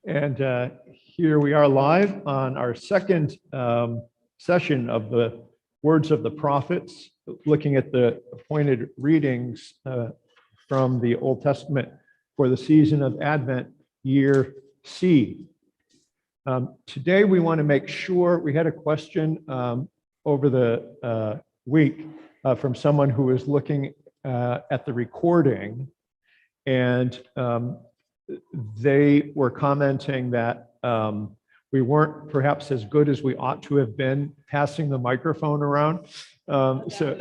And here we are live on our second session of the Words of the Prophets, looking at the appointed readings from the Old Testament for the season of Advent, year C. Today we want to make sure, we had a question over the week from someone who was looking at the recording, and they were commenting that we weren't perhaps as good as we ought to have been passing the microphone around. So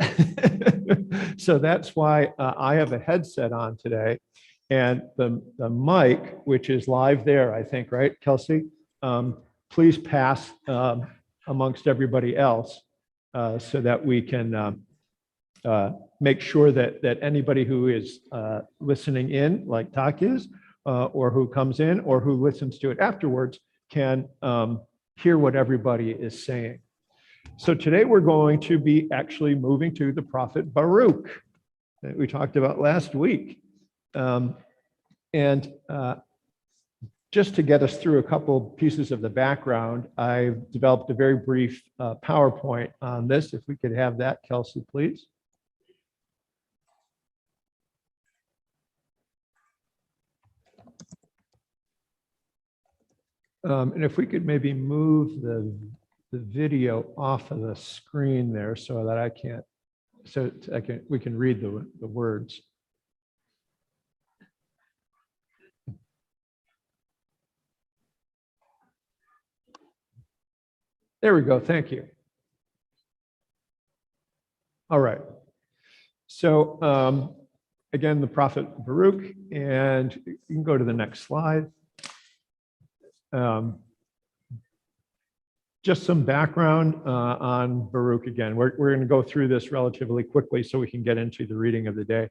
that's why I have a headset on today. And the mic, which is live there, I think, right, Kelsey? Please pass amongst everybody else so that we can make sure that anybody who is listening in, like Tak is, or who comes in, or who listens to it afterwards, can hear what everybody is saying. So today we're going to be actually moving to the prophet Baruch that we talked about last week. And just to get us through a couple pieces of the background, I've developed a very brief PowerPoint on this. If we could have that, Kelsey, please. And if we could maybe move the video off of the screen there so that we can read the words. There we go. Thank you. All right. So again, the prophet Baruch, and you can go to the next slide. Just some background on Baruch again. We're going to go through this relatively quickly so we can get into the reading of the day.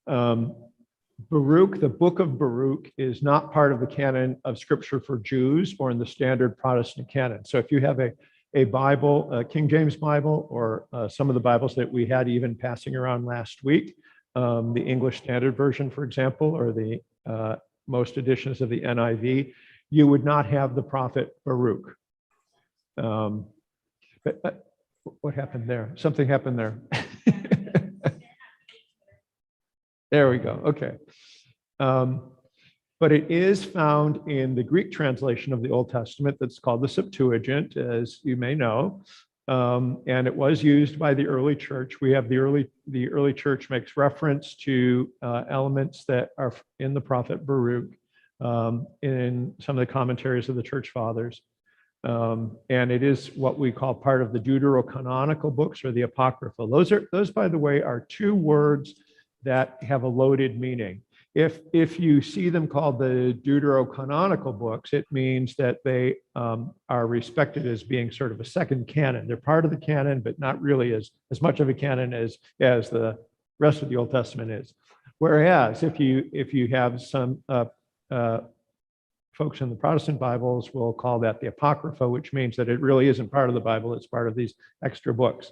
Baruch, the book of Baruch, is not part of the canon of scripture for Jews or in the standard Protestant canon. So if you have a Bible, a King James Bible, or some of the Bibles that we had even passing around last week, the English Standard Version, for example, or the most editions of the NIV, you would not have the prophet Baruch. But what happened there? Something happened there. There we go. Okay. But it is found in the Greek translation of the Old Testament that's called the Septuagint, as you may know. And it was used by the early church. We have the early church makes reference to elements that are in the prophet Baruch in some of the commentaries of the church fathers. And it is what we call part of the deuterocanonical books, or the Apocrypha. Those, by the way, are two words that have a loaded meaning. If you see them called the deuterocanonical books, it means that they are respected as being sort of a second canon. They're part of the canon, but not really as much of a canon as the rest of the Old Testament is. Whereas if you have some folks in the Protestant Bibles will call that the Apocrypha, which means that it really isn't part of the Bible, it's part of these extra books.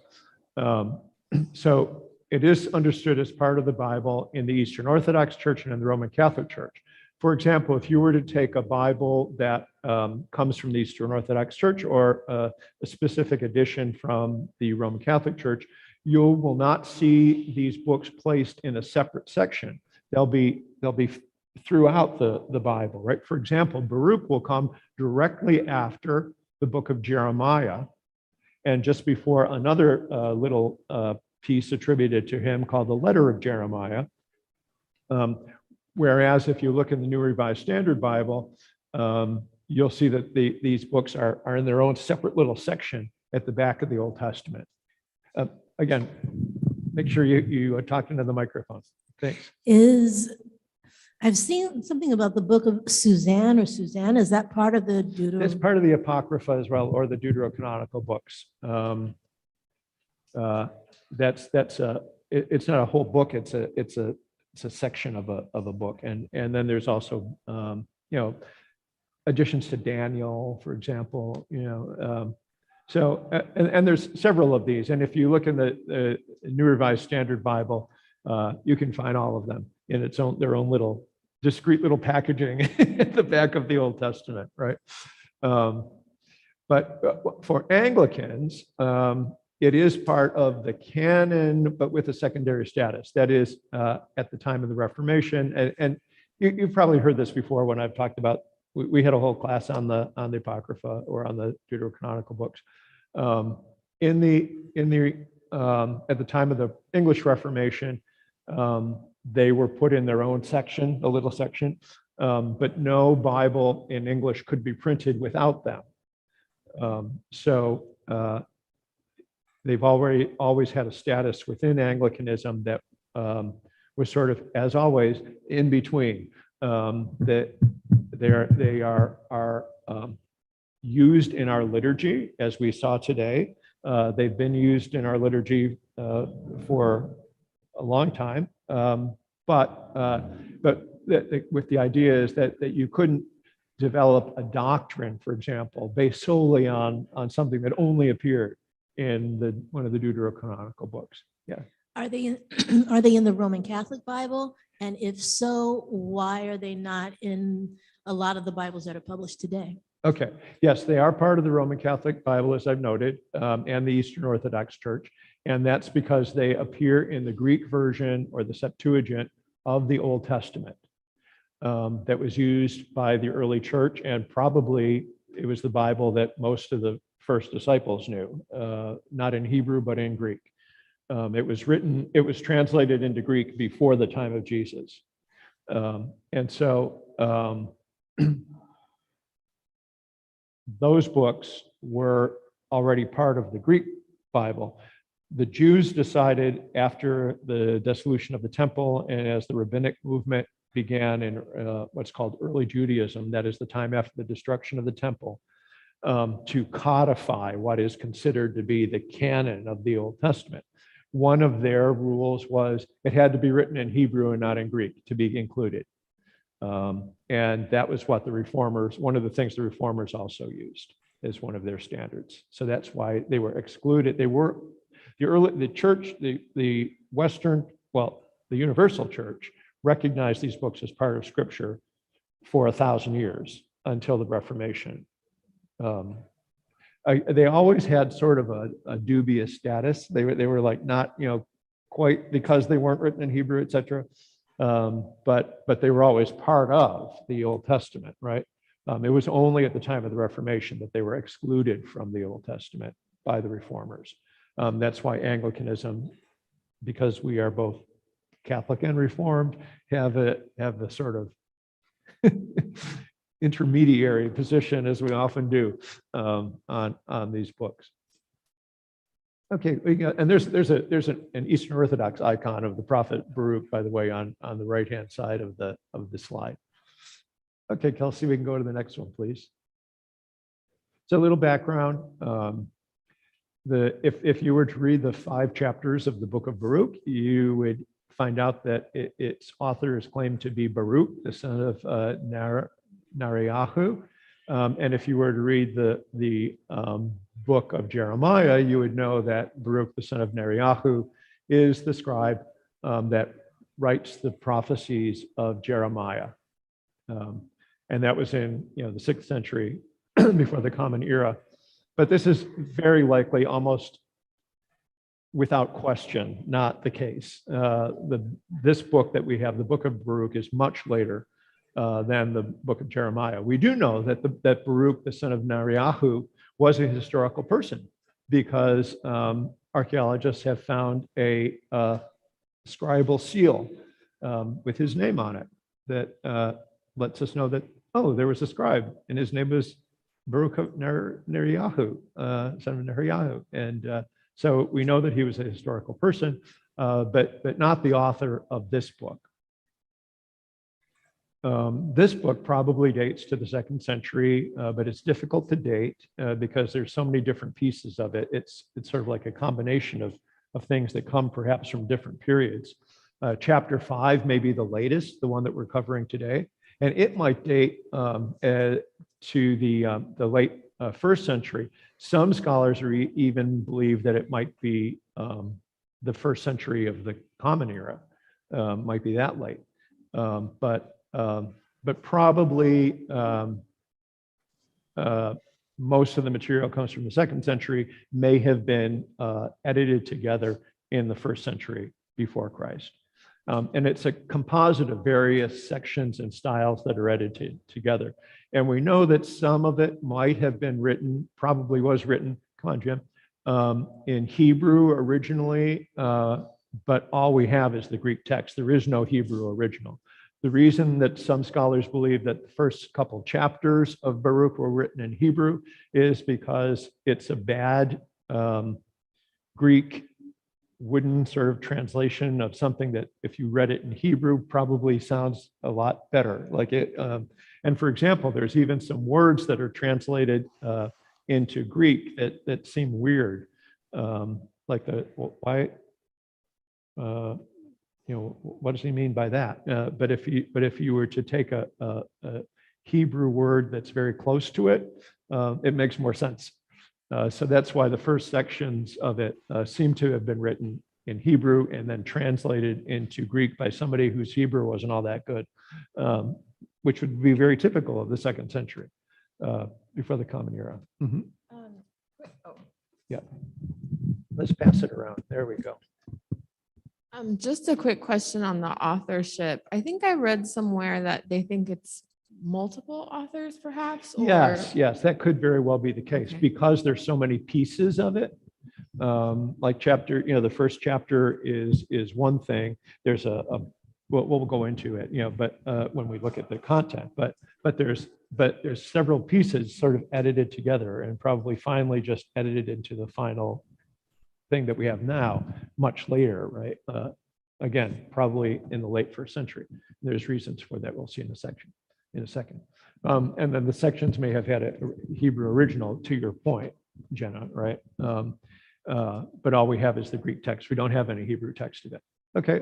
So it is understood as part of the Bible in the Eastern Orthodox Church and in the Roman Catholic Church. For example, if you were to take a Bible that comes from the Eastern Orthodox Church, or a specific edition from the Roman Catholic Church, you will not see these books placed in a separate section. They'll be throughout the Bible, right? For example, Baruch will come directly after the book of Jeremiah, and just before another little piece attributed to him called the letter of Jeremiah. Whereas if you look in the New Revised Standard Bible, you'll see that these books are in their own separate little section at the back of the Old Testament. Again, make sure you talk into the microphone. Thanks. I've seen something about the book of Suzanne or Susanna. Is that part of the It's part of the Apocrypha as well, or the deuterocanonical books. It's not a whole book. It's a section of a book, and then there's also additions to Daniel, for example. So there's several of these, and if you look in the New Revised Standard Bible, you can find all of them in their own little discrete little packaging at the back of the Old Testament, right? But for Anglicans, it is part of the canon, but with a secondary status. That is, at the time of the Reformation, and you've probably heard this before when I've talked about. We had a whole class on the Apocrypha or on the Deuterocanonical books. At the time of the English Reformation, they were put in their own section, a little section, but no Bible in English could be printed without them. So they've always had a status within Anglicanism that was sort of, as always, in between. That they are used in our liturgy, as we saw today. They've been used in our liturgy for a long time, but with the idea is that you couldn't develop a doctrine, for example, based solely on something that only appeared in one of the Deuterocanonical books. Yeah. Are they in the Roman Catholic Bible? And if so, why are they not in a lot of the Bibles that are published today? Okay. Yes, they are part of the Roman Catholic Bible, as I've noted, and the Eastern Orthodox Church. And that's because they appear in the Greek version or the Septuagint of the Old Testament that was used by the early church. And probably it was the Bible that most of the first disciples knew, not in Hebrew, but in Greek. It was translated into Greek before the time of Jesus. And so those books were already part of the Greek Bible. The Jews decided after the dissolution of the temple and as the rabbinic movement began in what's called early Judaism, that is the time after the destruction of the temple, to codify what is considered to be the canon of the Old Testament. One of their rules was it had to be written in Hebrew and not in Greek to be included. And that was what one of the things the reformers also used as one of their standards. So that's why they were excluded. The church, the universal church recognized these books as part of Scripture for 1,000 years until the Reformation. They always had sort of a dubious status. They were like not, quite, because they weren't written in Hebrew, etc. But they were always part of the Old Testament, right? It was only at the time of the Reformation that they were excluded from the Old Testament by the reformers. That's why Anglicanism, because we are both Catholic and Reformed, have a sort of intermediary position, as we often do, on these books. Okay, and there's an Eastern Orthodox icon of the prophet Baruch, by the way, on the right-hand side of the slide. Okay, Kelsey, we can go to the next one, please. So a little background. If you were to read the 5 chapters of the book of Baruch, you would find out that its author is claimed to be Baruch, the son of Neriyahu. And if you were to read the book of Jeremiah, you would know that Baruch, the son of Neriyahu, is the scribe that writes the prophecies of Jeremiah. And that was in the 6th century before the Common Era. But this is very likely, almost without question, not the case. This book that we have, the book of Baruch, is much later than the book of Jeremiah. We do know that Baruch, the son of Neriyahu, was a historical person because archaeologists have found a scribal seal with his name on it that lets us know that, there was a scribe, and his name was Baruch of Neriyahu, son of Neriyahu. And so we know that he was a historical person, but not the author of this book. This book probably dates to the 2nd century, but it's difficult to date because there's so many different pieces of it. It's sort of like a combination of things that come perhaps from different periods. Chapter 5 may be the latest, the one that we're covering today, and it might date to the late 1st century. Some scholars even believe that it might be the 1st century of the Common Era, might be that late. But But probably most of the material comes from the 2nd century, may have been edited together in the 1st century before Christ. And it's a composite of various sections and styles that are edited together. And we know that some of it might have been written, probably was written, come on, Jim, in Hebrew originally, but all we have is the Greek text. There is no Hebrew original. The reason that some scholars believe that the first couple chapters of Baruch were written in Hebrew is because it's a bad Greek wooden sort of translation of something that if you read it in Hebrew probably sounds a lot better. Like it, and for example, there's even some words that are translated into Greek that seem weird, like the why. What does he mean by that? But if you were to take a Hebrew word that's very close to it, it makes more sense. So that's why the first sections of it seem to have been written in Hebrew and then translated into Greek by somebody whose Hebrew wasn't all that good, which would be very typical of the 2nd century, before the Common Era. Mhm. Yeah. Let's pass it around. There we go. Just a quick question on the authorship. I think I read somewhere that they think it's multiple authors perhaps? Or... Yes, that could very well be the case, Okay. because there's so many pieces of it. Like chapter, the first chapter is one thing. There's we'll go into it, but when we look at the content, but there's several pieces sort of edited together and probably finally just edited into the final thing that we have now, much later, right? Again, probably in the late 1st century. There's reasons for that we'll see in a second. And then the sections may have had a Hebrew original, to your point, Jenna, right? But all we have is the Greek text. We don't have any Hebrew text today. Okay.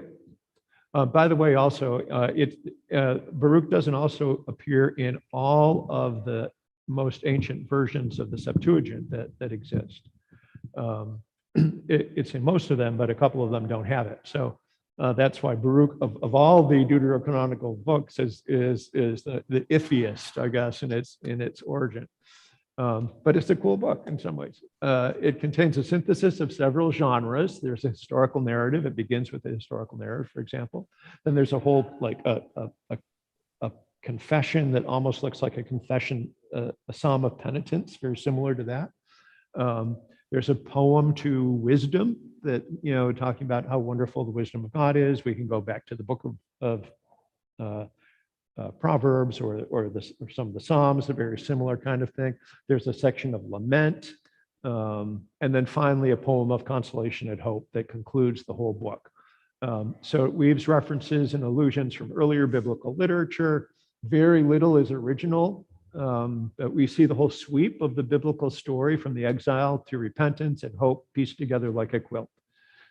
By the way, also, Baruch doesn't also appear in all of the most ancient versions of the Septuagint that exist. It's in most of them, but a couple of them don't have it. So that's why Baruch, of all the deuterocanonical books, is the iffiest, I guess, in its origin. But it's a cool book in some ways. It contains a synthesis of several genres. There's a historical narrative. It begins with a historical narrative, for example. Then there's a whole, like a confession that almost looks like a confession, a psalm of penitence, very similar to that. There's a poem to wisdom that, talking about how wonderful the wisdom of God is. We can go back to the book of Proverbs or some of the Psalms, a very similar kind of thing. There's a section of lament. And then finally, a poem of consolation and hope that concludes the whole book. So it weaves references and allusions from earlier biblical literature. Very little is original. But we see the whole sweep of the biblical story from the exile to repentance and hope pieced together like a quilt.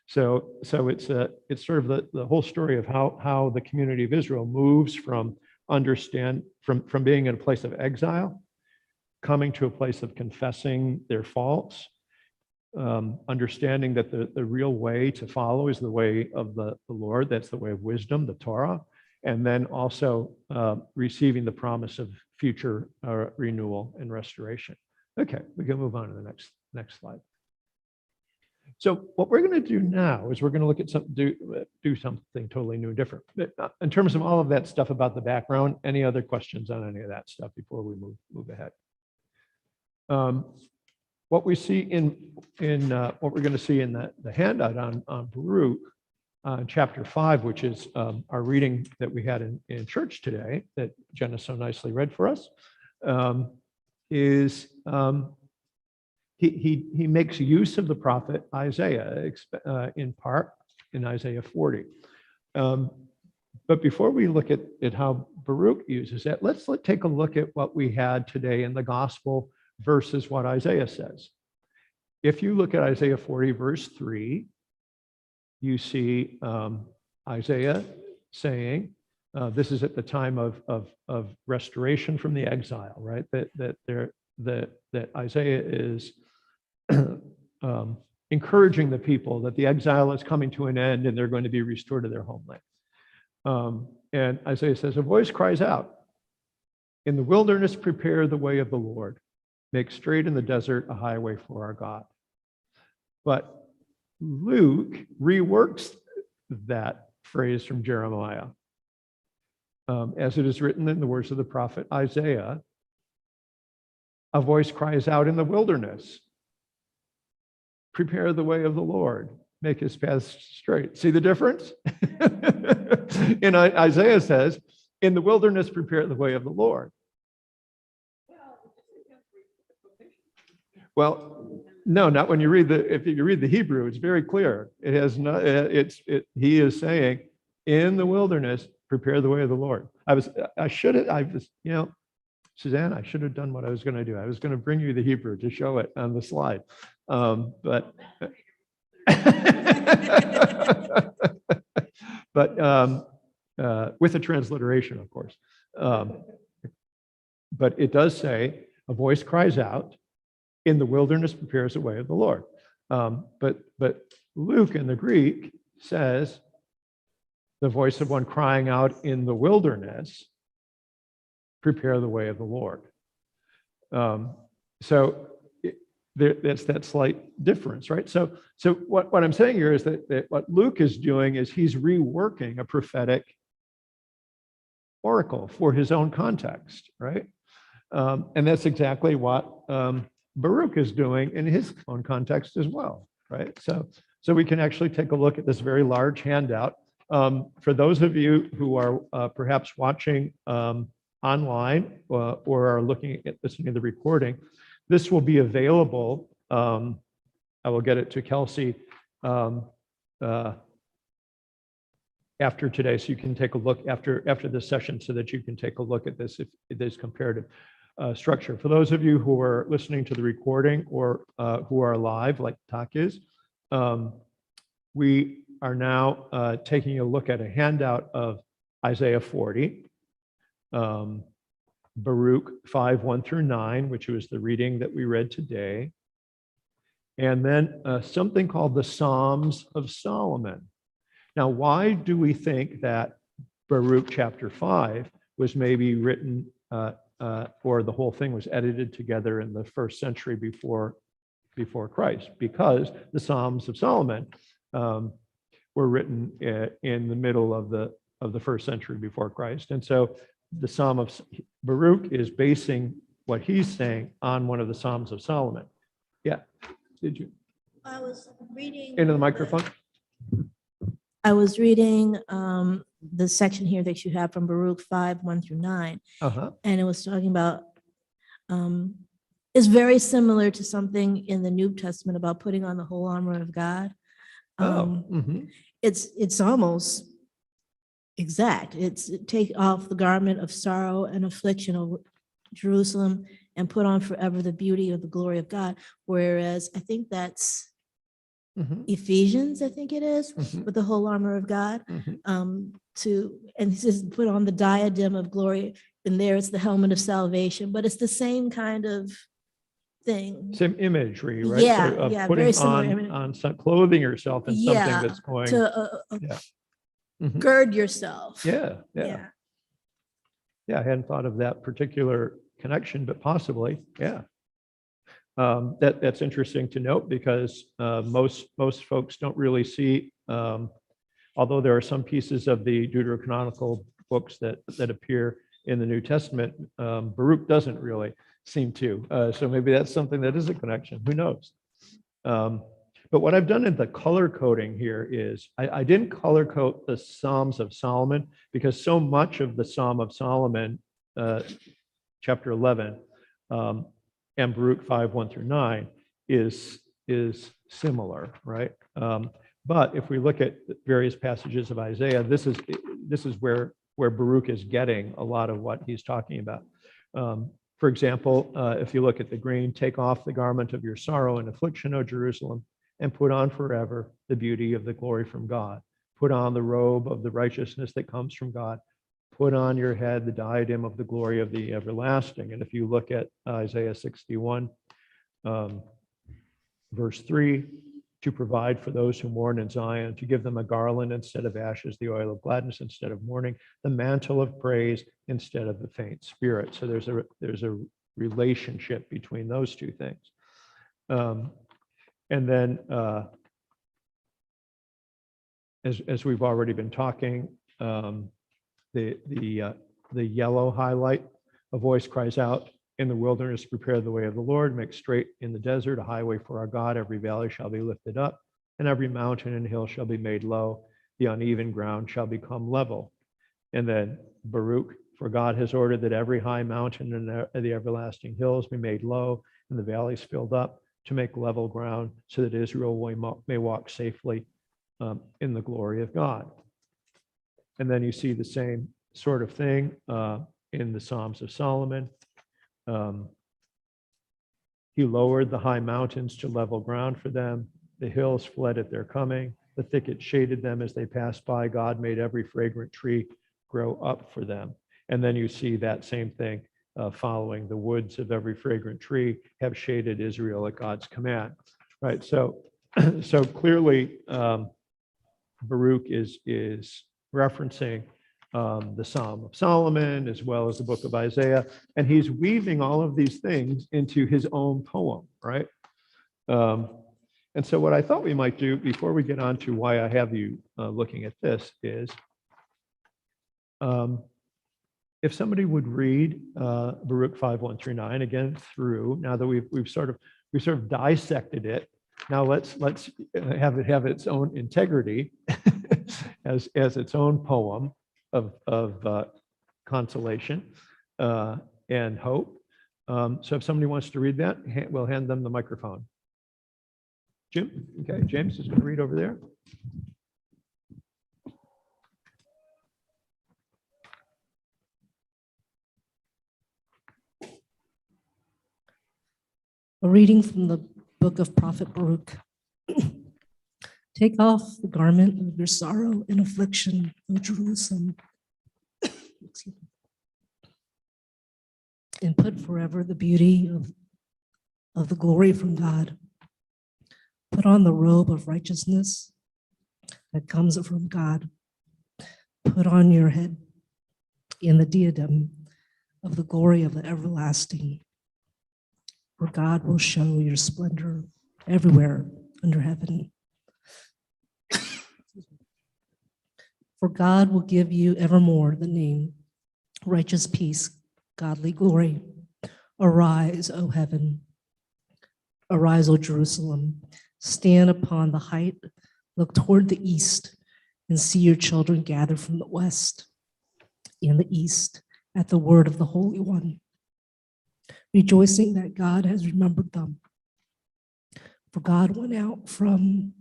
So it's sort of the whole story of how the community of Israel moves from being in a place of exile, coming to a place of confessing their faults, understanding that the real way to follow is the way of the Lord. That's the way of wisdom, the Torah. And then also receiving the promise of future renewal and restoration. Okay, we can move on to the next slide. So what we're going to do now is we're going to look at do something totally new and different. In terms of all of that stuff about the background, any other questions on any of that stuff before we move ahead? What we see what we're going to see in the handout on Baruch, chapter 5, which is our reading that we had in church today, that Jenna so nicely read for us, is he makes use of the prophet Isaiah, in part in Isaiah 40. But before we look at how Baruch uses it, let's take a look at what we had today in the gospel versus what Isaiah says. If you look at Isaiah 40, verse 3, you see Isaiah saying, this is at the time of restoration from the exile, right? That Isaiah is encouraging the people that the exile is coming to an end and they're going to be restored to their homeland. And Isaiah says, a voice cries out, in the wilderness, prepare the way of the Lord. Make straight in the desert a highway for our God. But Luke reworks that phrase from Jeremiah. As it is written in the words of the prophet Isaiah, a voice cries out in the wilderness, prepare the way of the Lord, make his paths straight. See the difference? And Isaiah says, in the wilderness, prepare the way of the Lord. Well, no, not when you read if you read the Hebrew, it's very clear. It has no, he is saying, in the wilderness, prepare the way of the Lord. Suzanne, I should have done what I was going to do. I was going to bring you the Hebrew to show it on the slide. But with a transliteration, of course. But it does say, a voice cries out, in the wilderness prepares the way of the Lord. But Luke in the Greek says, the voice of one crying out in the wilderness, prepare the way of the Lord. So that's that slight difference, right? So what I'm saying here is that what Luke is doing is he's reworking a prophetic oracle for his own context, right? And that's exactly what Baruch is doing in his own context as well, right? So we can actually take a look at this very large handout. For those of you who are perhaps watching online or are listening to the recording, this will be available. I will get it to Kelsey after today, so you can take a look after this session, so that you can take a look at this, if this comparative structure. For those of you who are listening to the recording or who are live, like Tak is, we are now taking a look at a handout of Isaiah 40, Baruch 5, 1 through 9, which was the reading that we read today, and then something called the Psalms of Solomon. Now, why do we think that Baruch chapter 5 was maybe written, or the whole thing was edited together in the first century before Christ? Because the Psalms of Solomon were written in the middle of the first century before Christ. And so the Psalm of Baruch is basing what he's saying on one of the Psalms of Solomon. Yeah, did you? I was reading. Into the microphone? I was reading the section here that you have from Baruch 5, 1 through 9. Uh-huh. And it was talking about, it's very similar to something in the New Testament about putting on the whole armor of God. It's almost exact. It's take off the garment of sorrow and affliction over Jerusalem and put on forever the beauty of the glory of God. Whereas I think that's Ephesians, I think it is, with the whole armor of God. And he says, put on the diadem of glory, and there it's the helmet of salvation, but it's the same kind of thing. Same imagery, right? Yeah, So, yeah, putting very similar. on some, clothing yourself in something that's going to yeah. gird yourself. Yeah. I hadn't thought of that particular connection, but possibly, yeah. That's interesting to note, because most folks don't really see, although there are some pieces of the Deuterocanonical books that appear in the New Testament, Baruch doesn't really seem to. So maybe that's something that is a connection. Who knows? But what I've done in the color coding here is I didn't color code the Psalms of Solomon, because so much of the Psalm of Solomon, chapter 11, and Baruch 5, 1 through 9 is similar, right? But if we look at various passages of Isaiah, this is where Baruch is getting a lot of what he's talking about. For example, if you look at the green, take off the garment of your sorrow and affliction, O Jerusalem, and put on forever the beauty of the glory from God. Put on the robe of the righteousness that comes from God. Put on your head the diadem of the glory of the everlasting. And if you look at Isaiah 61, verse 3, to provide for those who mourn in Zion, to give them a garland instead of ashes, the oil of gladness instead of mourning, the mantle of praise instead of the faint spirit. So there's a relationship between those two things. And then, as we've already been talking, the yellow highlight, a voice cries out, in the wilderness, prepare the way of the Lord, make straight in the desert a highway for our God. Every valley shall be lifted up, and every mountain and hill shall be made low. The uneven ground shall become level. And then Baruch, for God has ordered that every high mountain and the everlasting hills be made low, and the valleys filled up, to make level ground, so that Israel may walk safely in the glory of God. And then you see the same sort of thing in the Psalms of Solomon. He lowered the high mountains to level ground for them. The hills fled at their coming. The thicket shaded them as they passed by. God made every fragrant tree grow up for them. And then you see that same thing following. The woods of every fragrant tree have shaded Israel at God's command. Right. So clearly, Baruch is referencing the Psalm of Solomon as well as the book of Isaiah, and he's weaving all of these things into his own poem, right? And so what I thought we might do before we get on to why I have you looking at this is, if somebody would read Baruch 5:1-9 again through, now that we've sort of dissected it, now let's have it have its own integrity as its own poem of consolation and hope. So if somebody wants to read that, we'll hand them the microphone. Jim, okay, James is going to read over there. A reading from the book of Prophet Baruch. Take off the garment of your sorrow and affliction, O Jerusalem, and put forever the beauty of the glory from God. Put on the robe of righteousness that comes from God. Put on your head in the diadem of the glory of the everlasting. For God will show your splendor everywhere under heaven. For God will give you evermore the name, righteous peace, godly glory. Arise, O heaven. Arise, O Jerusalem. Stand upon the height, look toward the east, and see your children gather from the west and the east at the word of the Holy One, rejoicing that God has remembered them. For God went out from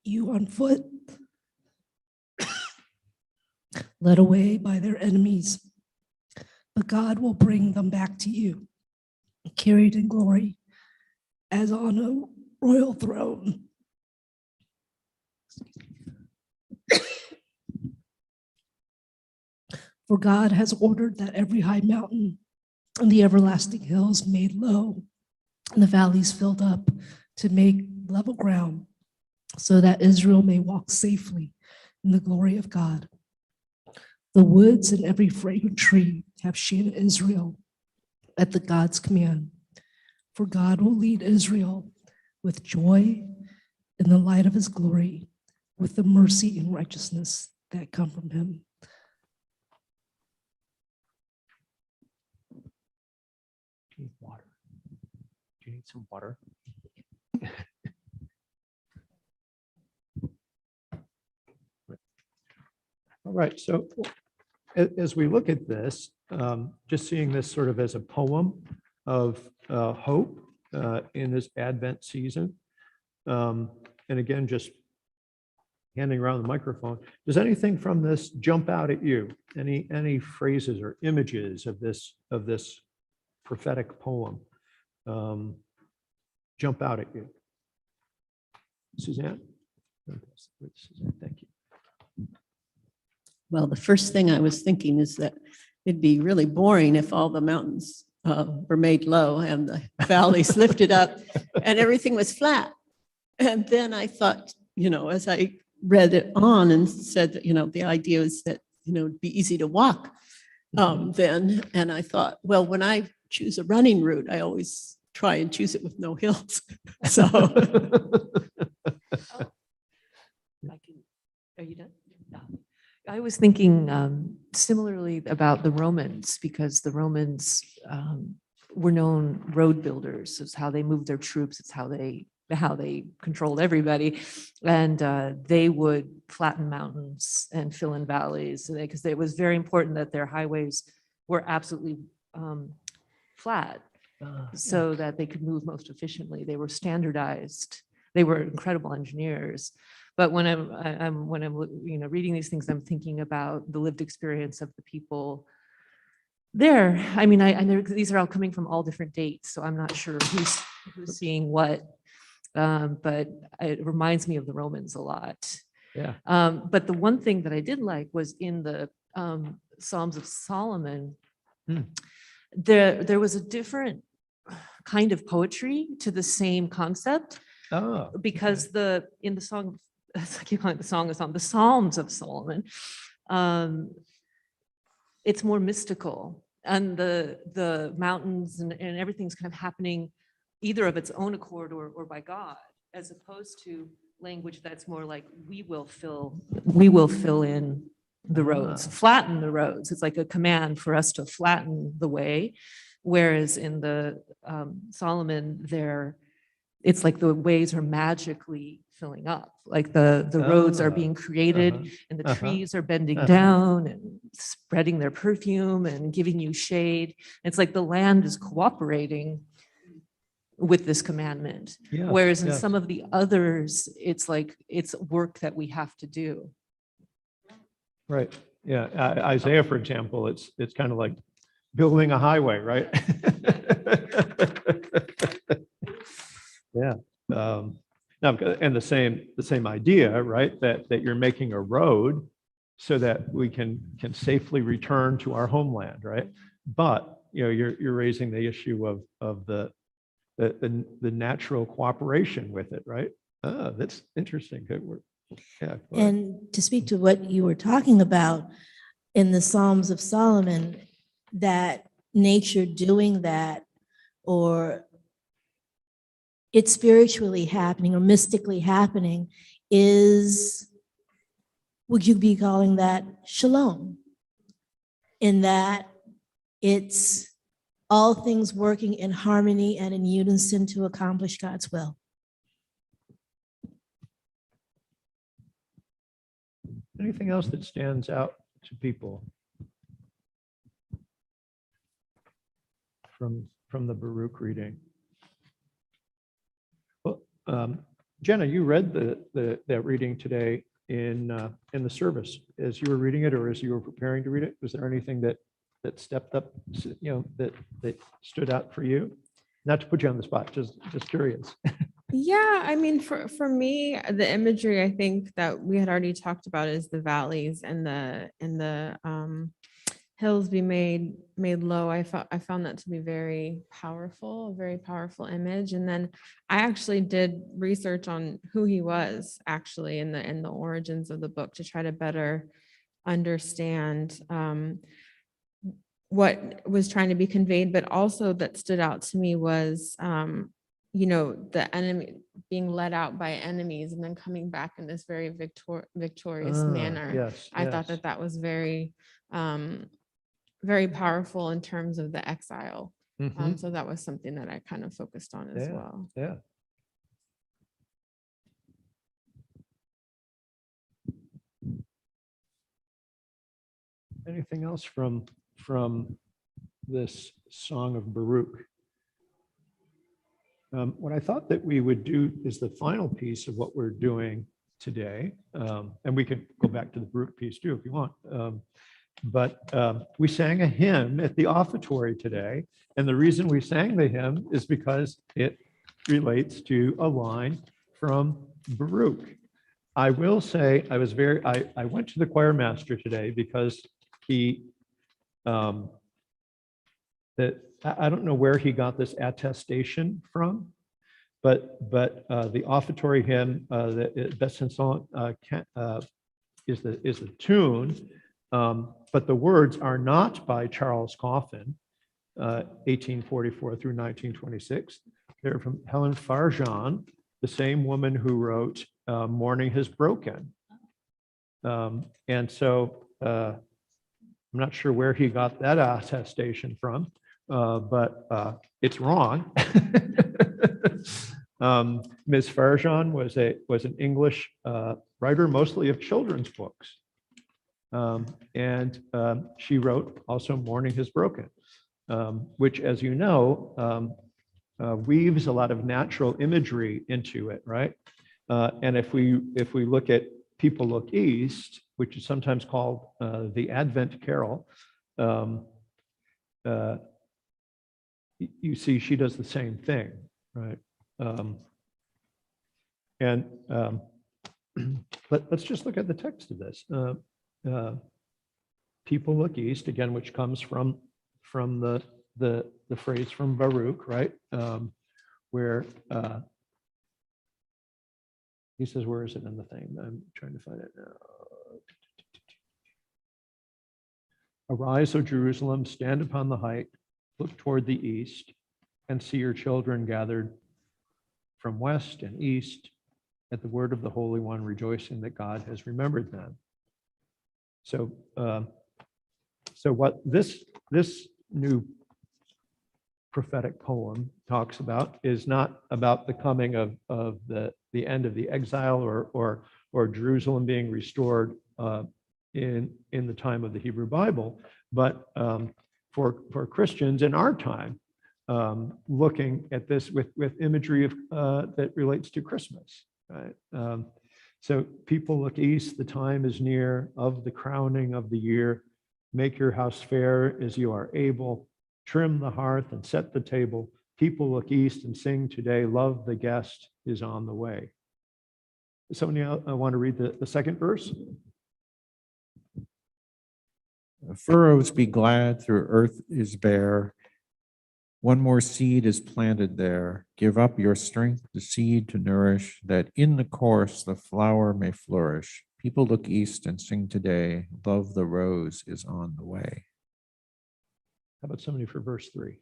you on foot, led away by their enemies, but God will bring them back to you, carried in glory as on a royal throne. For God has ordered that every high mountain and the everlasting hills made low, and the valleys filled up, to make level ground, so that Israel may walk safely in the glory of God. The woods and every fragrant tree have shaded Israel at the God's command. For God will lead Israel with joy in the light of his glory, with the mercy and righteousness that come from him. Do you need water? Do you need some water? All right, so as we look at this, just seeing this sort of as a poem of hope in this Advent season, and again, just handing around the microphone, does anything from this jump out at you? Any phrases or images of this prophetic poem jump out at you? Suzanne? Suzanne, thank you. Well, the first thing I was thinking is that it'd be really boring if all the mountains were made low and the valleys lifted up and everything was flat. And then I thought, as I read it on and said that, the idea is that, it'd be easy to walk then. And I thought, well, when I choose a running route, I always try and choose it with no hills. So, I can, are you done? No. I was thinking similarly about the Romans, because the Romans were known road builders. It's how they moved their troops. It's how they controlled everybody. And they would flatten mountains and fill in valleys, because it was very important that their highways were absolutely flat, so that they could move most efficiently. They were standardized. They were incredible engineers. But when I'm reading these things, I'm thinking about the lived experience of the people there. I mean, these are all coming from all different dates, so I'm not sure who's seeing what. But it reminds me of the Romans a lot. Yeah. But the one thing that I did like was in the Psalms of Solomon, there was a different kind of poetry to the same concept, Oh, because in the song, I keep calling it the Psalms of Solomon, it's more mystical, and the mountains and everything's kind of happening either of its own accord or by God, as opposed to language that's more like we will fill in the roads, flatten the roads. It's like a command for us to flatten the way. Whereas in the Solomon, it's like the ways are magically filling up, like the roads are being created, and the trees are bending down and spreading their perfume and giving you shade. It's like the land is cooperating with this commandment. Yeah, Whereas in yes. some of the others, it's like it's work that we have to do. Right. Yeah. Isaiah, for example, it's kind of like building a highway, right? Yeah. Now, and the same idea, right? That you're making a road so that we can safely return to our homeland, right? But you're raising the issue of the natural cooperation with it, right? Oh, that's interesting. Good work. Yeah. go ahead. And to speak to what you were talking about in the Psalms of Solomon, that nature doing that, or it's spiritually happening or mystically happening, would you be calling that shalom? In that it's all things working in harmony and in unison to accomplish God's will. Anything else that stands out to people from the Baruch reading? Well, Jenna, you read that reading today in the service as you were reading it, or as you were preparing to read it. Was there anything that stepped up, that stood out for you? Not to put you on the spot, just curious. Yeah, I mean, for me, the imagery I think that we had already talked about is the valleys and the hills be made low. I found that to be very powerful, a very powerful image. And then I actually did research on who he was actually in the origins of the book to try to better understand what was trying to be conveyed. But also that stood out to me was the enemy being led out by enemies and then coming back in this very victorious manner. Yes. I thought that was very, very powerful in terms of the exile. Mhm. So that was something that I kind of focused on as well. Yeah. Anything else from this Song of Baruch? What I thought that we would do is the final piece of what we're doing today, and we can go back to the Baruch piece too if you want. But we sang a hymn at the offertory today, and the reason we sang the hymn is because it relates to a line from Baruch. I will say I went to the choir master today because he I don't know where he got this attestation from, the offertory hymn, the best song is the tune, but the words are not by Charles Coffin, 1844 through 1926. They're from Helen Farjeon, the same woman who wrote "Morning Has Broken," and so I'm not sure where he got that attestation from, but it's wrong. Ms. Farjeon was an English writer, mostly of children's books. And she wrote also "Morning Has Broken," which, as you know, weaves a lot of natural imagery into it, right? And if we look at "People Look East," which is sometimes called the Advent Carol, you see she does the same thing, right? Let's just look at the text of this. "People look east," again, which comes from the phrase from Baruch, right? Where he says, where is it in the thing? I'm trying to find it now. "Arise, O Jerusalem, stand upon the height, look toward the east, and see your children gathered from west and east at the word of the Holy One, rejoicing that God has remembered them." So, what this new prophetic poem talks about is not about the coming of the end of the exile or Jerusalem being restored in the time of the Hebrew Bible, but for Christians in our time, looking at this with imagery that relates to Christmas, right? So "People look east, the time is near of the crowning of the year. Make your house fair as you are able. Trim the hearth and set the table. People look east and sing today. Love the guest is on the way." Somebody want to read the second verse? "Furrows be glad through earth is bare. One more seed is planted there. Give up your strength, the seed to nourish, that in the course the flower may flourish. People look east and sing today. Love the rose is on the way." How about somebody for verse 3?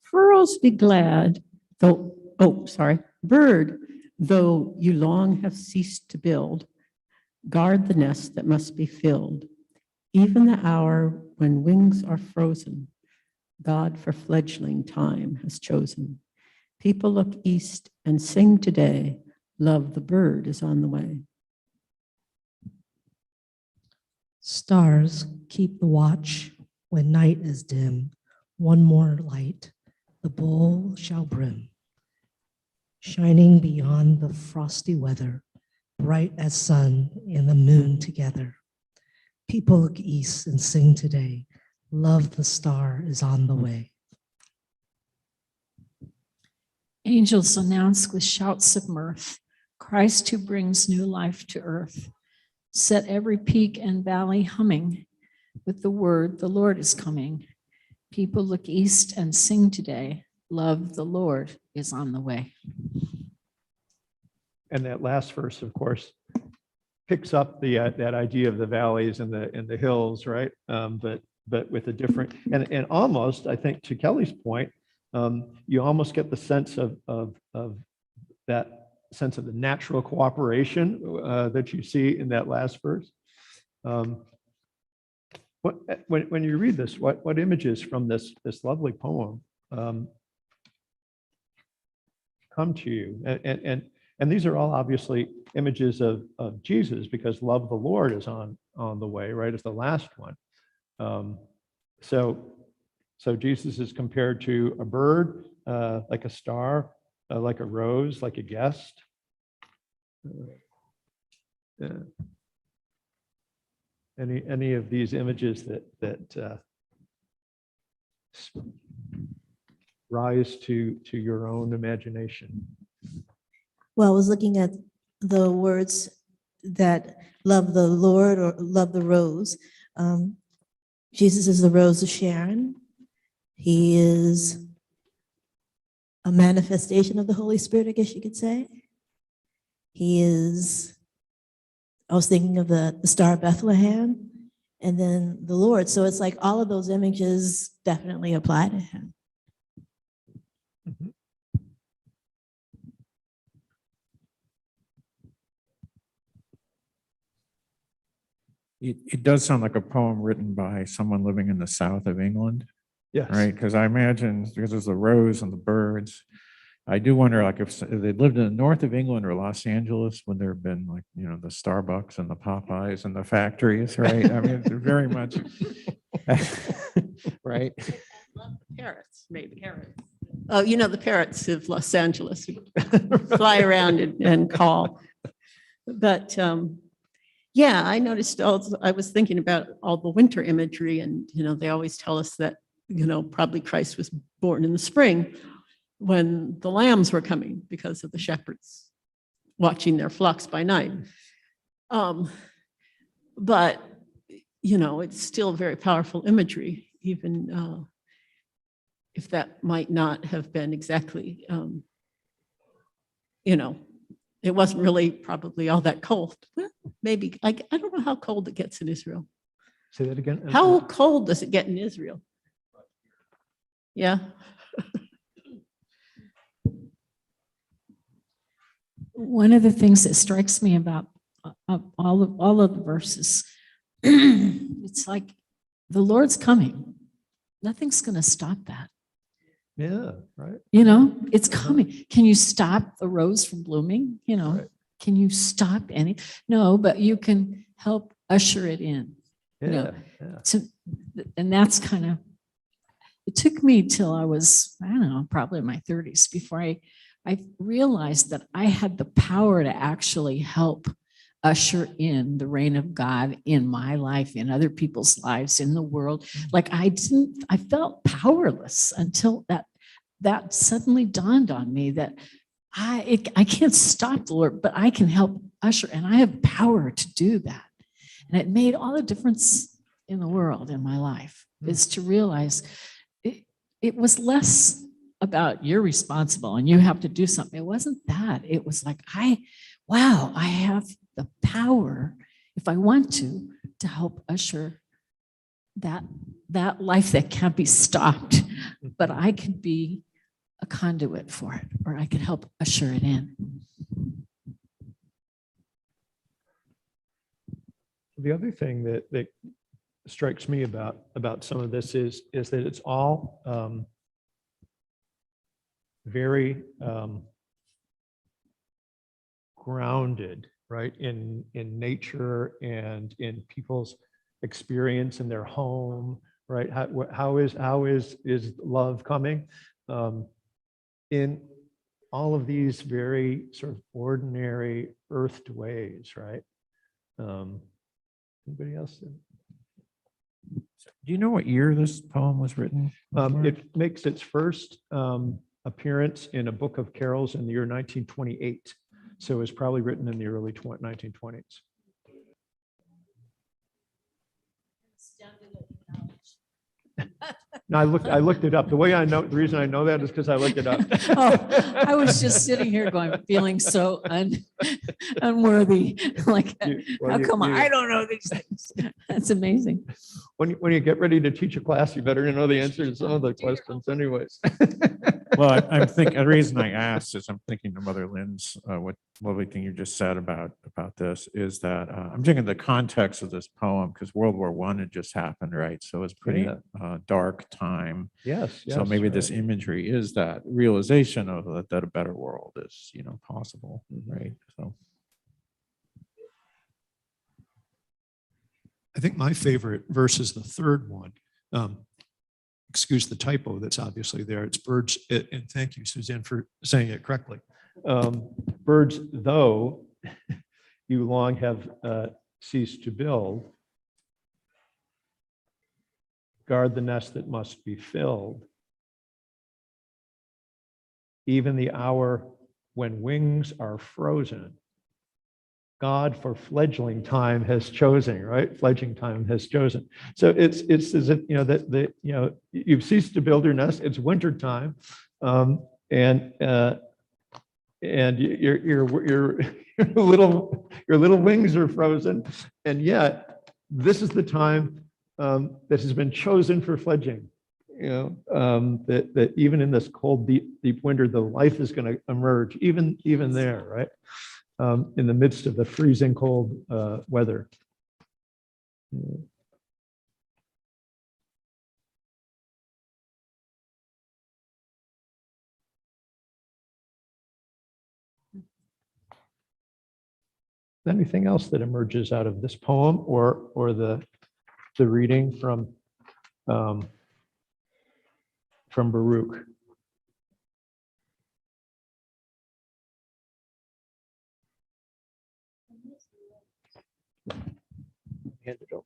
Furrows be glad, bird, though you long have ceased to build, guard the nest that must be filled. Even the hour when wings are frozen, God for fledgling time has chosen. People look east and sing today. Love the bird is on the way. Stars keep the watch when night is dim. One more light, the bowl shall brim. Shining beyond the frosty weather, bright as sun and the moon together. People look east and sing today. Love the star is on the way. Angels announce with shouts of mirth, Christ who brings new life to earth. Set every peak and valley humming with the word, the Lord is coming. People look east and sing today. Love the Lord is on the way. And that last verse, of course, picks up that idea of the valleys and the hills, right? But with a different, and almost, I think, to Kelly's point, you almost get the sense of that sense of the natural cooperation that you see in that last verse. When you read this, what images from this lovely poem come to you? And these are all obviously images of Jesus, because love the Lord is on the way, right? It's the last one. So Jesus is compared to a bird, like a star, like a rose, like a guest. Any of these images that rise to your own imagination? Well, I was looking at the words that love the Lord or love the rose. Jesus is the rose of Sharon. He is a manifestation of the Holy Spirit, I guess you could say. He is, I was thinking of the Star of Bethlehem and then the Lord. So it's like all of those images definitely apply to him. Mhm. It does sound like a poem written by someone living in the south of England, Yes. right? Because I imagine, because there's the rose and the birds, I do wonder, like, if they lived in the north of England or Los Angeles, would there have been, like, you know, the Starbucks and the Popeyes and the factories, right? I mean, they're very much, right? Parrots, maybe. Parrots. Oh, you know, the parrots of Los Angeles who fly around and call. But yeah, I noticed also, I was thinking about all the winter imagery, and, you know, they always tell us that, you know, probably Christ was born in the spring when the lambs were coming because of the shepherds watching their flocks by night. But, you know, it's still very powerful imagery, even if that might not have been exactly, you know, it wasn't really probably all that cold. Well, maybe, I don't know how cold it gets in Israel. Say that again. How cold does it get in Israel? Yeah. One of the things that strikes me about all of the verses, it's like the Lord's coming. Nothing's going to stop that. Yeah, right. You know, it's coming. Can you stop the rose from blooming? You know, Right. can you stop any? No, but you can help usher it in. Yeah, You know, yeah. and that's kind of, it took me till I was, I don't know, probably in my 30s before I realized that I had the power to actually help usher in the reign of God in my life, in other people's lives, in the world. Like I felt powerless until that suddenly dawned on me that I can't stop the Lord, but I can help usher, and I have power to do that. And it made all the difference in the world in my life, is to realize it was less about you're responsible and you have to do something. It wasn't that. It was like, wow, I have the power, if I want to help usher that life that can't be stopped, but I could be a conduit for it, or I could help usher it in. The other thing that strikes me about some of this is that it's all very grounded, right, in nature and in people's experience in their home, right? How is love coming in all of these very sort of ordinary earthed ways, right? Anybody else? Do you know what year this poem was written? It makes its first appearance in a book of carols in the year 1928. So it was probably written in the early 1920s. No, I looked it up. The reason I know that is because I looked it up. Oh, I was just sitting here feeling so unworthy. Like, how come I don't know these things? That's amazing. When you get ready to teach a class, you better know the answer to some of the questions anyways. Well, I'm thinking, the reason I asked is I'm thinking of Mother Lynn's, what lovely thing you just said about this is that I'm thinking the context of this poem, because World War I had just happened, right? So it's pretty dark time. Yes. So maybe this right. imagery is that realization of that a better world is, possible, right? So. I think my favorite verse is the third one. Excuse the typo that's obviously there. It's birds, and thank you, Suzanne, for saying it correctly. Birds, though you long have ceased to build, guard the nest that must be filled. Even the hour when wings are frozen, God for fledgling time has chosen, right? Fledgling time has chosen. So it's as if, you've ceased to build your nest. It's winter time. And your little wings are frozen. And yet this is the time that has been chosen for fledgling. That even in this cold, deep winter, the life is going to emerge, even there, right? In the midst of the freezing cold weather. Anything else that emerges out of this poem or the reading from Baruch? Hand it over.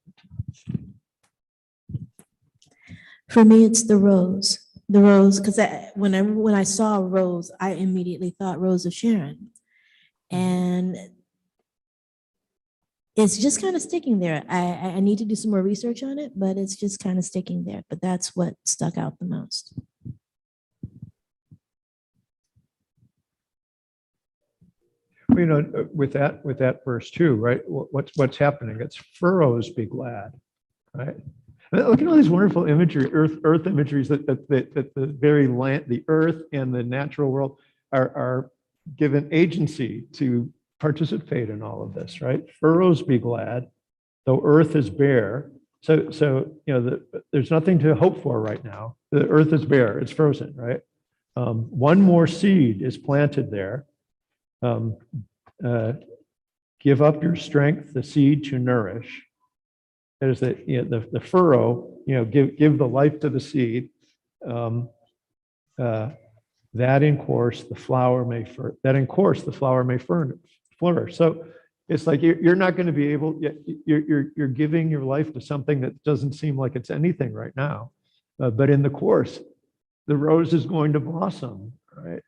For me, it's the rose. The rose, because when I saw a rose, I immediately thought Rose of Sharon. And it's just kind of sticking there. I need to do some more research on it, but it's just kind of sticking there. But that's what stuck out the most. With that verse too, right? What's happening? It's furrows be glad, right? Look at all these wonderful imagery, earth imageries that the very land, the earth and the natural world are given agency to participate in all of this, right? Furrows be glad, though earth is bare. So there's nothing to hope for right now. The earth is bare; it's frozen, right? One more seed is planted there. Give up your strength, the seed to nourish. That is the furrow, give the life to the seed. That in course the flower may flourish. So it's like you're not going to be able. You're giving your life to something that doesn't seem like it's anything right now, but in the course, the rose is going to blossom, right?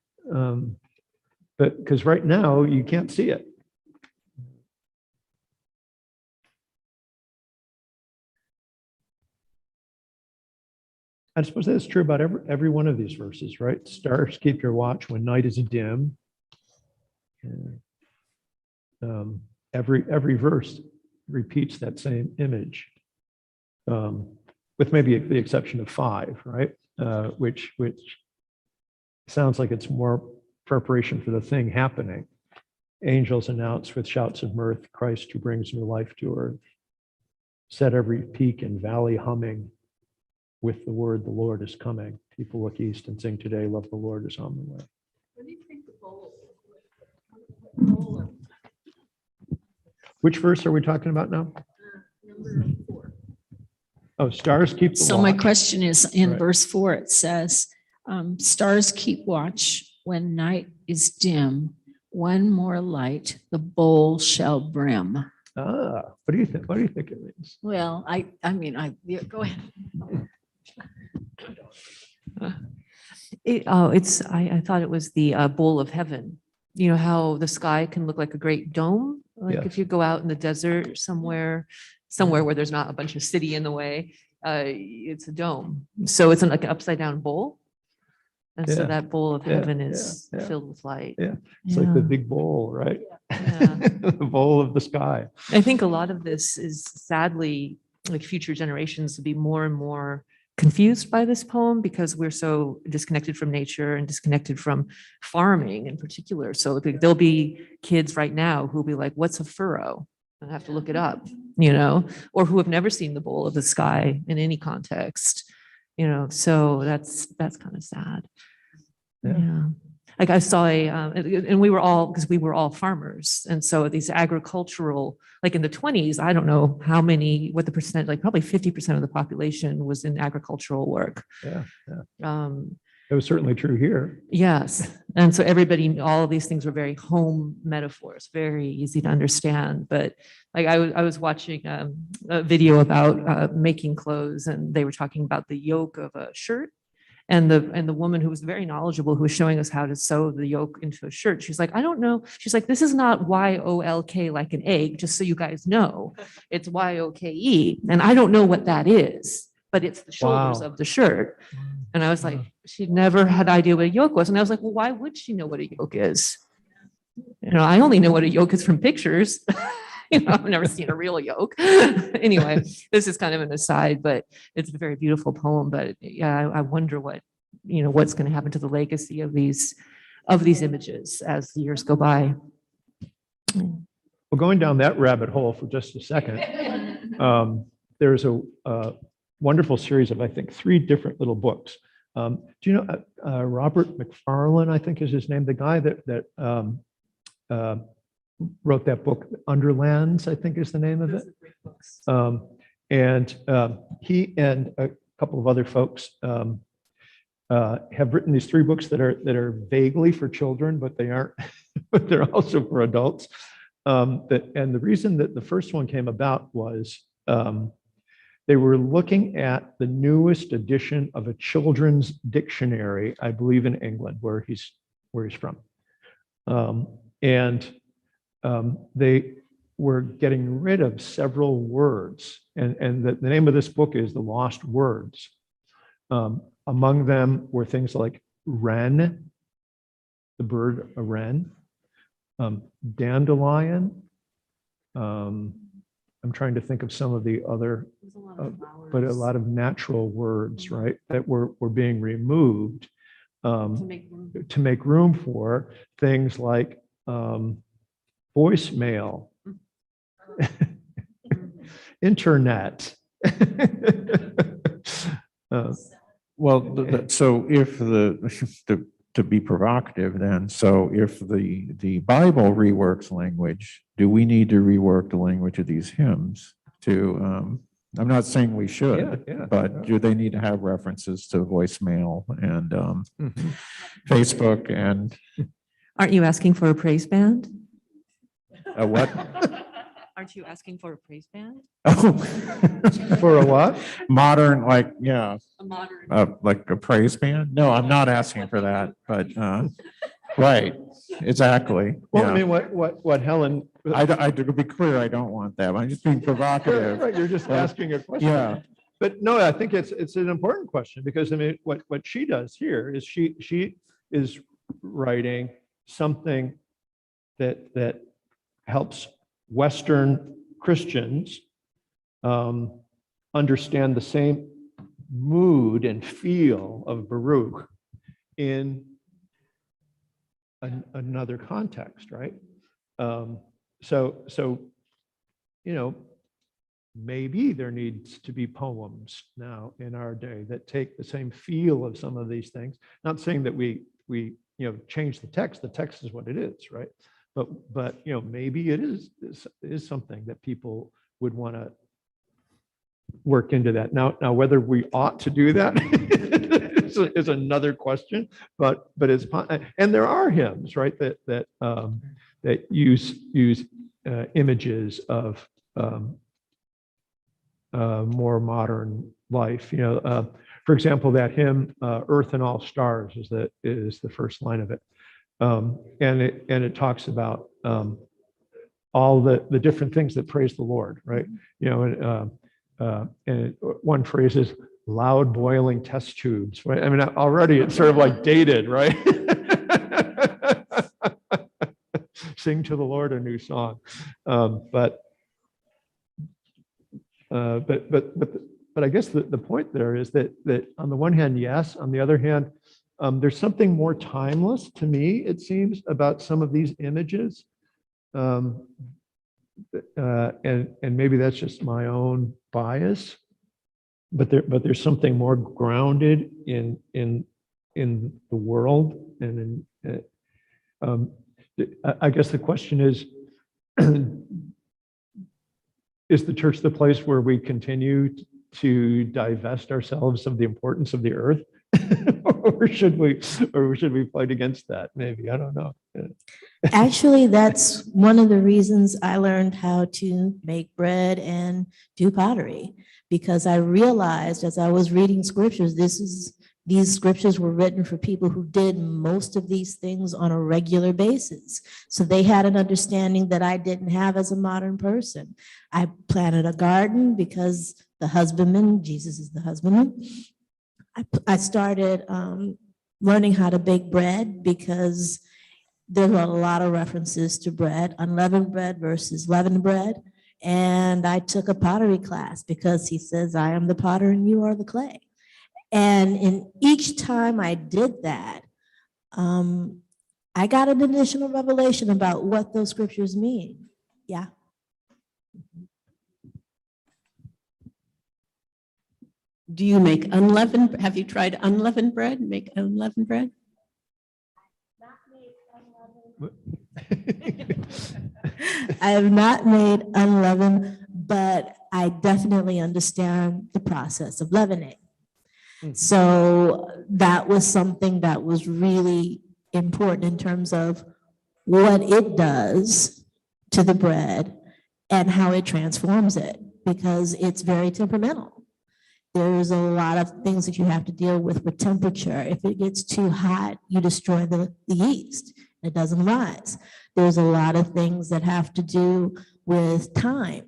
But because right now you can't see it. I suppose that's true about every one of these verses, right? Stars keep your watch when night is dim. Every verse repeats that same image, with maybe the exception of 5, right? Which sounds like it's more preparation for the thing happening. Angels announce with shouts of mirth, Christ who brings new life to earth. Set every peak and valley humming with the word, the Lord is coming. People look east and sing today, love the Lord is on the way. What do you think the bowl? Which verse are we talking about now? Number 4. Oh, stars keep the So my watch. question is, in Right. verse 4, it says, stars keep watch when night is dim. One more light, the bowl shall brim. What do you think? What do you think it means? Well, yeah, go ahead. I thought it was the bowl of heaven. You know how the sky can look like a great dome? Like Yes. if you go out in the desert somewhere where there's not a bunch of city in the way, it's a dome. So it's like an upside down bowl. And so Yeah. that bowl of Yeah, heaven is yeah. filled with light. Yeah. It's like the Yeah. big bowl, right? Yeah. The bowl of the sky. I think a lot of this is sadly like future generations will be more and more confused by this poem because we're so disconnected from nature and disconnected from farming in particular. So there'll be kids right now who'll be like, what's a furrow? I have to look it up, or who have never seen the bowl of the sky in any context, so that's kind of sad. Yeah. Like I saw and we were all farmers. And so these agricultural, like in the 20s, I don't know what the percent, like probably 50% of the population was in agricultural work. Yeah. It was certainly true here. Yes. And so all of these things were very home metaphors, very easy to understand. But like I was watching a video about making clothes and they were talking about the yoke of a shirt. And the woman who was very knowledgeable, who was showing us how to sew the yolk into a shirt, she's like, I don't know. She's like, this is not YOLK like an egg, just so you guys know. It's YOKE. And I don't know what that is, but it's the shoulders Wow. of the shirt. And I was like, she never had idea what a yoke was. And I was like, well, why would she know what a yoke is? You know, I only know what a yoke is from pictures. You know, I've never seen a real yoke. Anyway, this is kind of an aside, but it's a very beautiful poem. But yeah, I wonder what, you know, what's going to happen to the legacy of these images as the years go by. Well, going down that rabbit hole for just a second, there's a wonderful series of, I think, 3 different little books. Do you know Robert McFarlane, I think is his name, the guy that wrote that book, Underlands, I think is the name of it. He and a couple of other folks have written these 3 books that are vaguely for children, but they aren't, but they're also for adults. And the reason that the first one came about was they were looking at the newest edition of a children's dictionary, I believe in England, where he's from. They were getting rid of several words. And the name of this book is The Lost Words. Among them were things like wren, the bird a wren, dandelion. I'm trying to think of some of the other, but a lot of natural words, right, that were being removed to make room for things like voicemail, internet. So if to be provocative then, so if the Bible reworks language, do we need to rework the language of these hymns to, I'm not saying we should, but do they need to have references to voicemail and Facebook and Aren't you asking for a praise band? a what? Aren't you asking for a praise band? Oh, For a what? modern, like, yeah, A modern. like a praise band? No, I'm not asking for that, but, right, exactly. Well, I Yeah. mean, what Helen, To be clear, I don't want that. I'm just being provocative. right, you're just asking a question. Yeah. But no, I think it's an important question, because I mean, what she does here is she is writing something that helps Western Christians understand the same mood and feel of Baruch in another context, right? So you know, maybe there needs to be poems now in our day that take the same feel of some of these things. Not saying that we change the text. The text is what it is, right? But maybe it is something that people would want to work into that. Now whether we ought to do that is another question. But it's, and there are hymns, right, that use images of more modern life. For example, that hymn "Earth and All Stars" is the first line of it. And it talks about all the different things that praise the Lord, right? And one phrase is "loud boiling test tubes," right? I mean, already it's sort of like dated, right? Sing to the Lord a new song, but I guess the point there is that on the one hand, yes. On the other hand, there's something more timeless to me, it seems, about some of these images. And maybe that's just my own bias, but there's something more grounded in the world. And I guess the question is the church the place where we continue to divest ourselves of the importance of the earth? or should we fight against that? Maybe, I don't know. Actually, that's one of the reasons I learned how to make bread and do pottery, because I realized as I was reading scriptures, this is These scriptures were written for people who did most of these things on a regular basis. So they had an understanding that I didn't have as a modern person. I planted a garden because the husbandman, Jesus is the husbandman. I started learning how to bake bread because there were a lot of references to bread, unleavened bread versus leavened bread. And I took a pottery class because he says, I am the potter and you are the clay. And in each time I did that, I got an additional revelation about what those scriptures mean. Yeah. Do you make unleavened? Have you tried unleavened bread? Make unleavened bread? I have not made unleavened, but I definitely understand the process of leavening. So that was something that was really important in terms of what it does to the bread and how it transforms it, because it's very temperamental. There's a lot of things that you have to deal with temperature. If it gets too hot, you destroy the yeast. It doesn't rise. There's a lot of things that have to do with time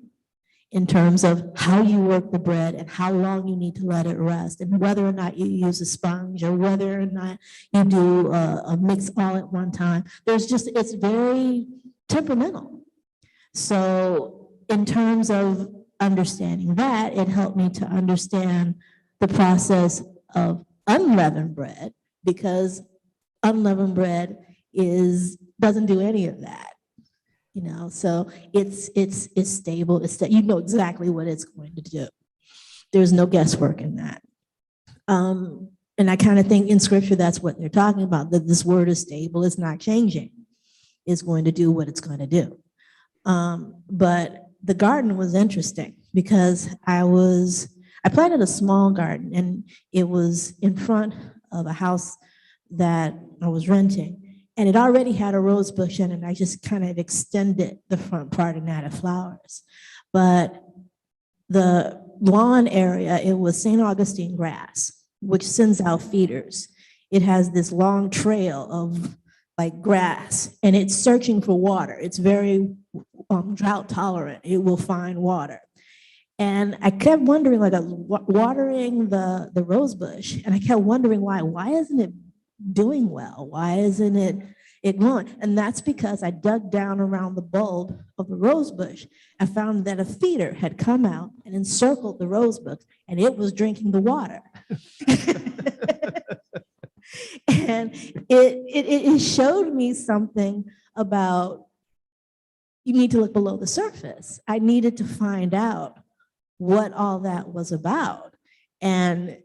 in terms of how you work the bread and how long you need to let it rest, and whether or not you use a sponge or whether or not you do a mix all at one time. It's very temperamental. So in terms of understanding that, it helped me to understand the process of unleavened bread, because unleavened bread doesn't do any of that. So it's stable. You know exactly what it's going to do. There's no guesswork in that. And I kind of think in scripture, that's what they're talking about, that this word is stable. It's not changing. It's going to do what it's going to do. But the garden was interesting because I planted a small garden, and it was in front of a house that I was renting. And it already had a rose bush in it. I just kind of extended the front part and added flowers. But the lawn area, it was St. Augustine grass, which sends out feeders. It has this long trail of like grass, and it's searching for water. It's very drought tolerant. It will find water. And I kept wondering, like, I was watering the rose bush, and I kept wondering why isn't it doing well? Why isn't it growing? And that's because I dug down around the bulb of the rose bush. I found that a feeder had come out and encircled the rose bush, and it was drinking the water. And it showed me something about, you need to look below the surface. I needed to find out what all that was about and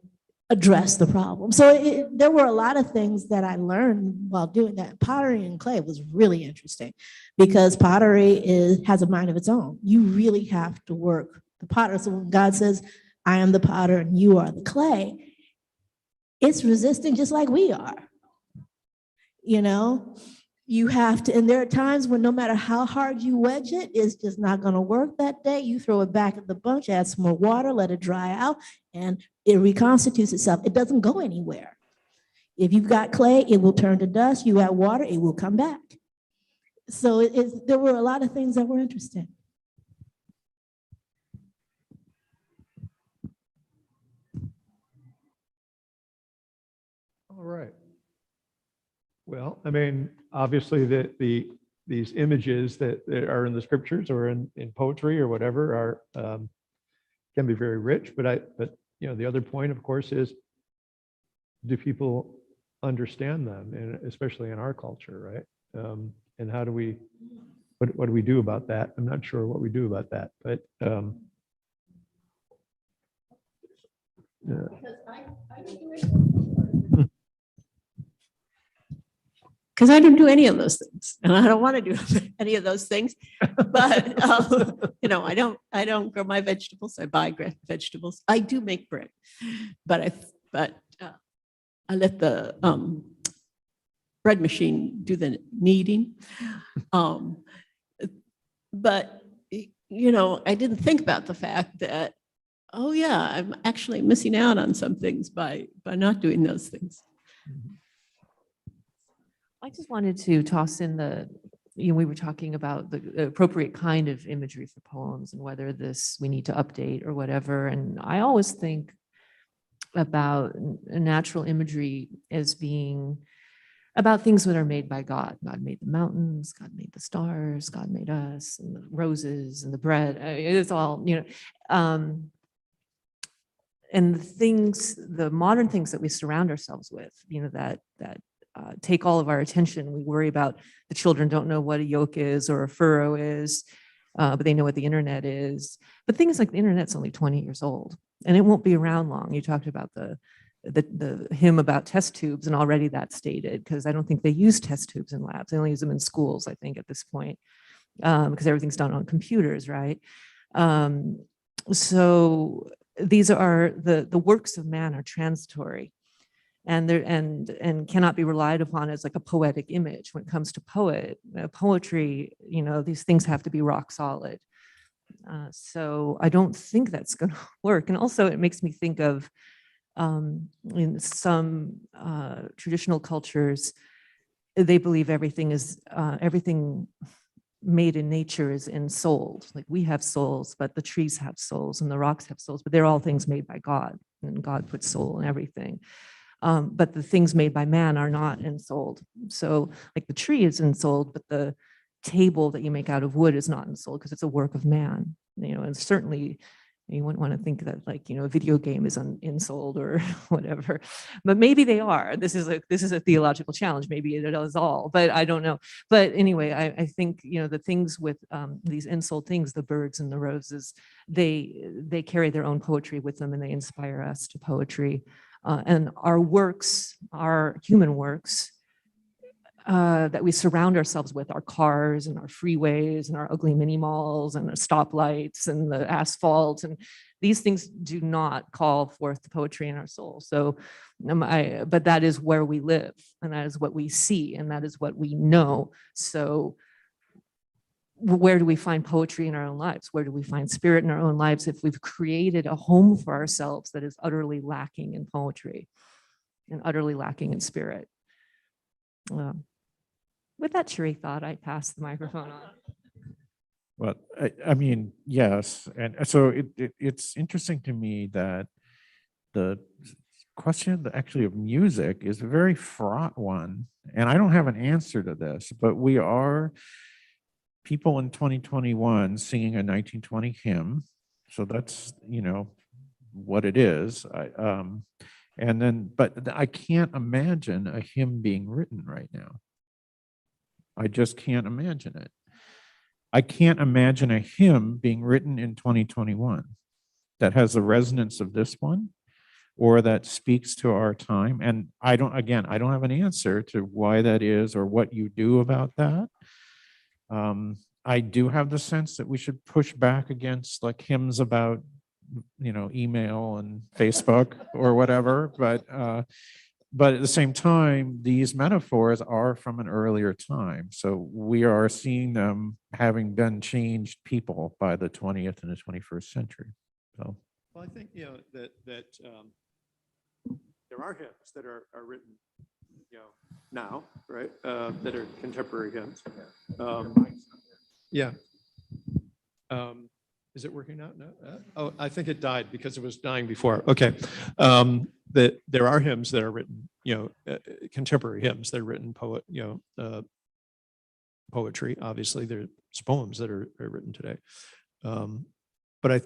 address the problem. So there were a lot of things that I learned while doing that. Pottery and clay was really interesting because pottery has a mind of its own. You really have to work the potter. So when God says, I am the potter and you are the clay, it's resisting just like we are. You have to, and there are times when no matter how hard you wedge it, it's just not going to work that day. You throw it back in the bunch, add some more water, let it dry out, and it reconstitutes itself. It doesn't go anywhere. If you've got clay, it will turn to dust. You add water, it will come back. So there were a lot of things that were interesting. All right. Well, I mean, obviously these images that are in the scriptures or in poetry or whatever are can be very rich, but the other point, of course, is, do people understand them, and especially in our culture, right? And how do what do we do about that? I'm not sure what we do about that, but Because I don't do any of those things, and I don't want to do any of those things. But I don't grow my vegetables. I buy vegetables. I do make bread, but I let the bread machine do the kneading. But I didn't think about the fact that Oh, yeah, I'm actually missing out on some things by not doing those things. I just wanted to toss in we were talking about the appropriate kind of imagery for poems and whether we need to update or whatever. And I always think about natural imagery as being about things that are made by God. God made the mountains, God made the stars, God made us, and the roses and the bread. It's all, and the modern things that we surround ourselves with, that take all of our attention. We worry about the children don't know what a yoke is or a furrow is, but they know what the internet is. But things like the internet's only 20 years old, and it won't be around long. You talked about the hymn about test tubes, and already that's dated, because I don't think they use test tubes in labs. They only use them in schools, I think, at this point, because everything's done on computers, right? So these are the works of man are transitory, and cannot be relied upon as like a poetic image. When it comes to poetry, these things have to be rock solid. So I don't think that's going to work. And also, it makes me think of in some traditional cultures, they believe everything made in nature is ensouled. Like we have souls, but the trees have souls and the rocks have souls, but they're all things made by God, and God put soul in everything. But the things made by man are not ensouled. So like the tree is ensouled, but the table that you make out of wood is not ensouled because it's a work of man. And certainly you wouldn't want to think that a video game is ensouled or whatever, but maybe they are. This is a theological challenge. Maybe it is all, but I don't know. But anyway, I think the things with these ensouled things, the birds and the roses, they carry their own poetry with them, and they inspire us to poetry. And our works, our human works, that we surround ourselves with, our cars and our freeways and our ugly mini malls and the stoplights and the asphalt, and these things do not call forth the poetry in our soul. So, but that is where we live, and that is what we see, and that is what we know. So where do we find poetry in our own lives? Where do we find spirit in our own lives if we've created a home for ourselves that is utterly lacking in poetry and utterly lacking in spirit? With that cheery thought, I pass the microphone on. Well, I mean, yes. And so it's interesting to me that the question actually of music is a very fraught one. And I don't have an answer to this, but we are people in 2021 singing a 1920 hymn. So that's, what it is. But I can't imagine a hymn being written right now. I just can't imagine it. I can't imagine a hymn being written in 2021 that has the resonance of this one or that speaks to our time. And I don't have an answer to why that is or what you do about that. I do have the sense that we should push back against hymns about, email and Facebook or whatever, but at the same time, these metaphors are from an earlier time. So we are seeing them having been changed people by the 20th and the 21st century. So, well, I think, that there are hymns that are written, now, right? That are contemporary hymns. Yeah. Is it working out? No. Oh, I think it died because it was dying before. Okay. That there are hymns that are written, contemporary hymns that are written poetry. Obviously, there's poems that are written today. But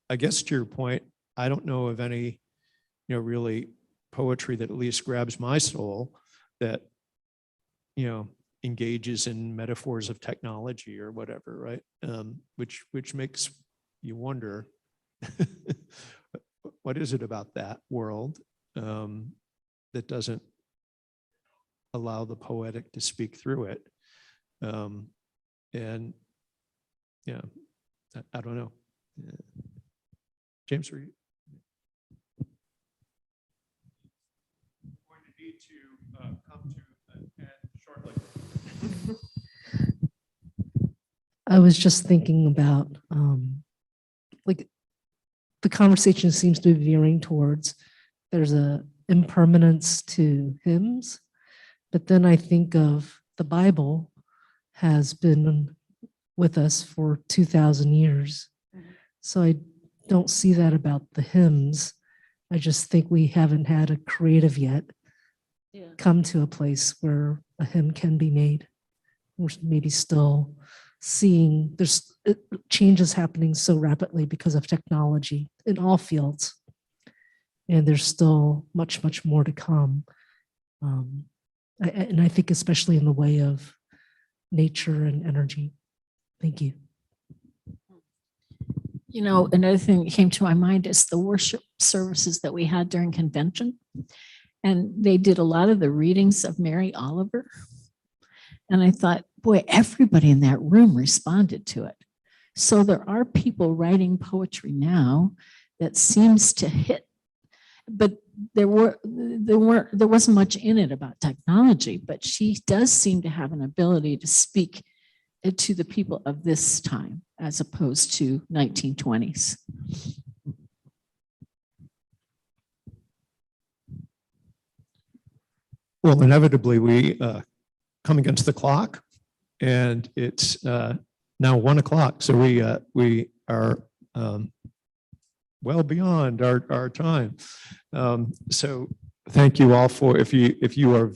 I guess to your point, I don't know of any, really poetry that at least grabs my soul that, engages in metaphors of technology or whatever, right? Which makes you wonder, what is it about that world that doesn't allow the poetic to speak through it? And yeah, I don't know. James, are you going to need to come to an end shortly? I was just thinking about the conversation seems to be veering towards there's a impermanence to hymns, but then I think of the Bible has been with us for 2,000 years. So I don't see that about the hymns. I just think we haven't had a creative yet come to a place where a hymn can be made. We're maybe still seeing there's changes happening so rapidly because of technology in all fields. And there's still much, much more to come. And I think especially in the way of nature and energy. Thank you. You know, another thing that came to my mind is the worship services that we had during convention. And they did a lot of the readings of Mary Oliver. And I thought, boy, everybody in that room responded to it. So there are people writing poetry now that seems to hit, but there wasn't much in it about technology, but she does seem to have an ability to speak to the people of this time as opposed to 1920s. Well, inevitably, we come against the clock, and it's now 1 o'clock. So we are well beyond our time. So thank you all for if you are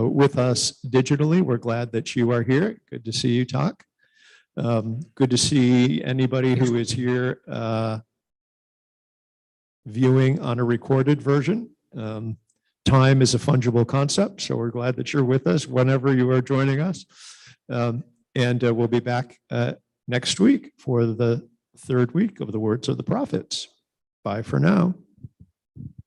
with us digitally. We're glad that you are here. Good to see you, talk. Good to see anybody who is here viewing on a recorded version. Time is a fungible concept, so we're glad that you're with us whenever you are joining us. And we'll be back next week for the third week of the Words of the Prophets. Bye for now.